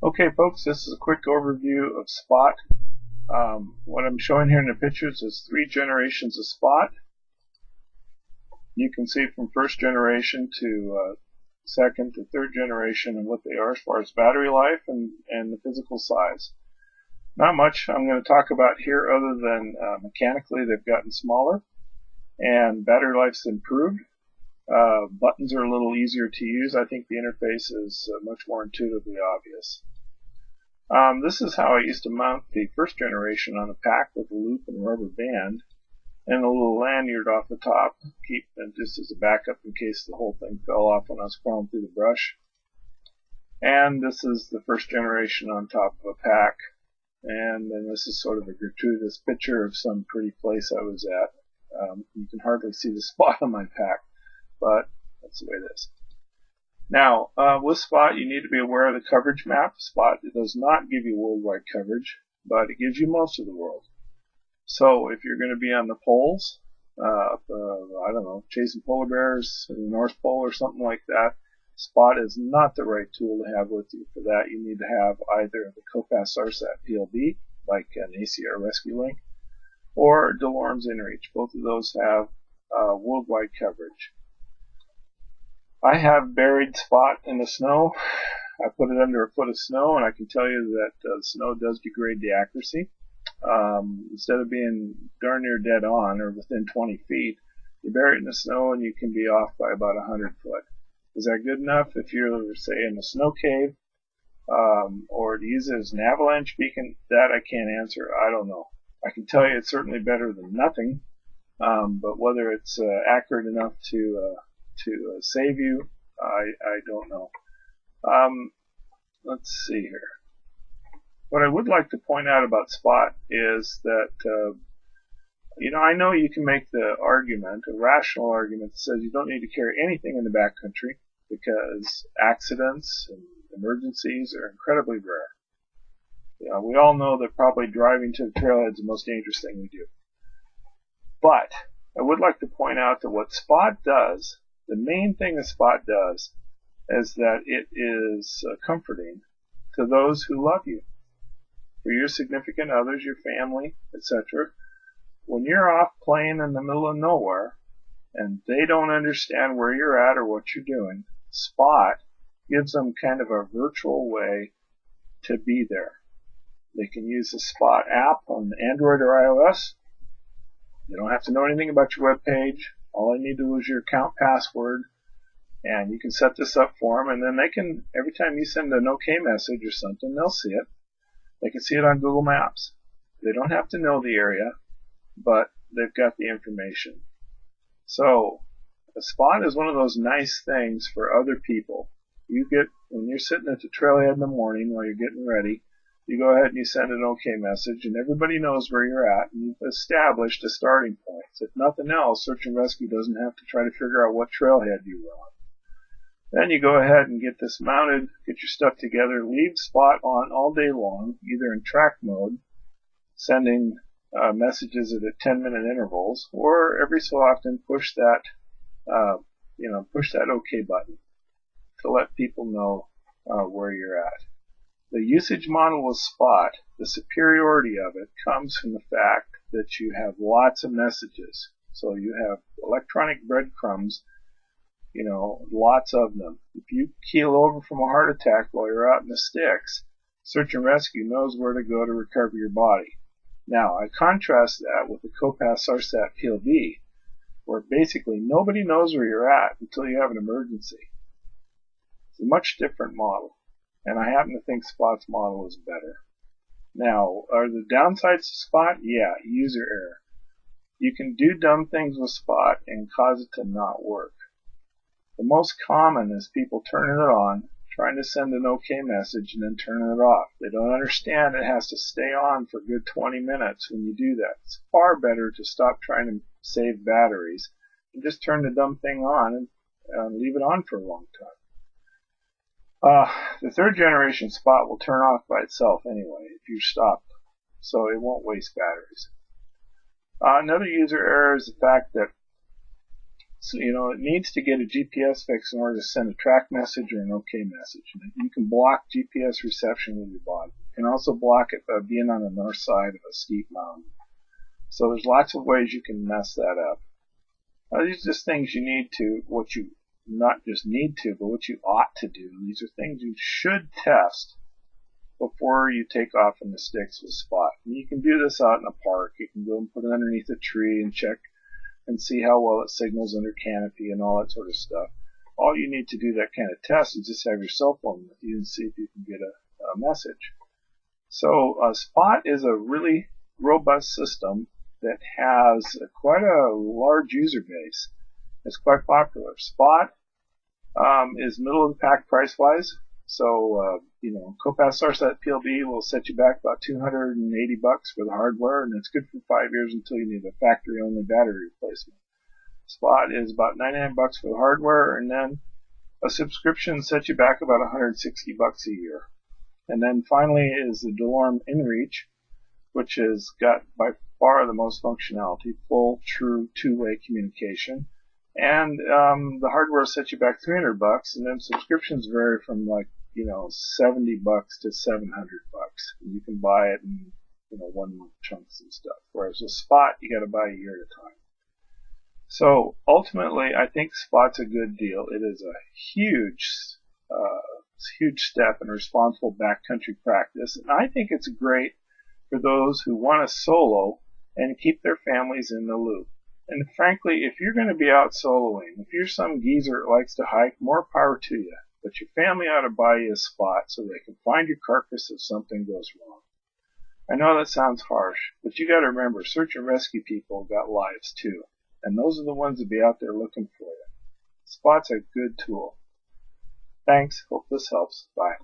Okay, folks, this is a quick overview of Spot. What I'm showing here in the pictures is 3 generations of Spot. You can see from first generation to second to third generation and what they are as far as battery life and the physical size. Not much I'm going to talk about here other than mechanically they've gotten smaller and battery life's improved. Buttons are a little easier to use. I think the interface is much more intuitively obvious. This is how I used to mount the first generation on a pack with a loop and rubber band and a little lanyard off the top, keep it just as a backup in case the whole thing fell off when I was crawling through the brush. And this is the first generation on top of a pack. And then this is sort of a gratuitous picture of some pretty place I was at. You can hardly see the spot on my pack, but that's the way it is. Now, with Spot, you need to be aware of the coverage map. Spot does not give you worldwide coverage, but it gives you most of the world. So if you're going to be on the poles, I don't know, chasing polar bears in the North Pole or something like that, Spot is not the right tool to have with you. For that, you need to have either the COSPAS-SARSAT PLB, like an ACR Rescue Link, or DeLorme's InReach. Both of those have worldwide coverage. I have buried Spot in the snow. I put it under a foot of snow, and I can tell you that the snow does degrade the accuracy. Instead of being darn near dead on or within 20 feet, you bury it in the snow and you can be off by about 100 foot. Is that good enough if you're, say, in a snow cave, or to use it as an avalanche beacon? That I can't answer. I don't know. I can tell you it's certainly better than nothing, but whether it's accurate enough to save you, I don't know. Let's see here. What I would like to point out about Spot is that, I know you can make the argument, a rational argument that says you don't need to carry anything in the backcountry because accidents and emergencies are incredibly rare. We all know that probably driving to the trailhead is the most dangerous thing we do. But I would like to point out that what Spot does, the main thing that Spot does, is that it is comforting to those who love you. For your significant others, your family, etc. When you're off playing in the middle of nowhere and they don't understand where you're at or what you're doing, Spot gives them kind of a virtual way to be there. They can use the Spot app on Android or iOS. They don't have to know anything about your web page. All they need to do is your account password, and you can set this up for them, and then they can, every time you send an OK message or something, they'll see it. They can see it on Google Maps. They don't have to know the area, but they've got the information. So, a Spot is one of those nice things for other people. You get, when you're sitting at the trailhead in the morning while you're getting ready, you go ahead and you send an OK message, and everybody knows where you're at, and you've established a starting point. If nothing else, search and rescue doesn't have to try to figure out what trailhead you were on. Then you go ahead and get this mounted, get your stuff together, leave Spot on all day long, either in track mode, sending messages at 10-minute intervals, or every so often push that, push that OK button to let people know where you're at. The usage model with Spot, the superiority of it comes from the fact that you have lots of messages. So you have electronic breadcrumbs, lots of them. If you keel over from a heart attack while you're out in the sticks, search and rescue knows where to go to recover your body. Now, I contrast that with the COSPAS-SARSAT PLB, where basically nobody knows where you're at until you have an emergency. It's a much different model, and I happen to think Spot's model is better. Now, are the downsides to Spot? Yeah, user error. You can do dumb things with Spot and cause it to not work. The most common is people turning it on, trying to send an OK message, and then turning it off. They don't understand it has to stay on for a good 20 minutes when you do that. It's far better to stop trying to save batteries and just turn the dumb thing on and leave it on for a long time. The third generation Spot will turn off by itself anyway if you stop, so it won't waste batteries. Another user error is the fact that So, it needs to get a GPS fix in order to send a track message or an OK message. You can block GPS reception with your body. You can also block it by being on the north side of a steep mountain. So there's lots of ways you can mess that up. These are just things you need to, what you not just need to, but what you ought to do. These are things you should test before you take off in the sticks with Spot. And you can do this out in a park. You can go and put it underneath a tree and check and see how well it signals under canopy and all that sort of stuff. All you need to do that kind of test is just have your cell phone with you and see if you can get a message. So Spot is a really robust system that has quite a large user base. It's quite popular. Spot is middle of the pack price-wise. So, COSPAS-SARSAT PLB will set you back about $280 for the hardware, and it's good for 5 years until you need a factory-only battery replacement. Spot is about $99 for the hardware, and then a subscription sets you back about $160 a year. And then finally is the DeLorme InReach, which has got by far the most functionality, full, true, two-way communication. And the hardware sets you back $300, and then subscriptions vary from $70 to $700. And you can buy it in 1 month chunks and stuff. Whereas with Spot, you got to buy a year at a time. So ultimately, I think Spot's a good deal. It is a huge step in responsible backcountry practice, and I think it's great for those who want to solo and keep their families in the loop. And frankly, if you're going to be out soloing, if you're some geezer that likes to hike, more power to you. But your family ought to buy you a Spot so they can find your carcass if something goes wrong. I know that sounds harsh, but you got to remember, search and rescue people got lives too. And those are the ones that be out there looking for you. Spot's a good tool. Thanks. Hope this helps. Bye.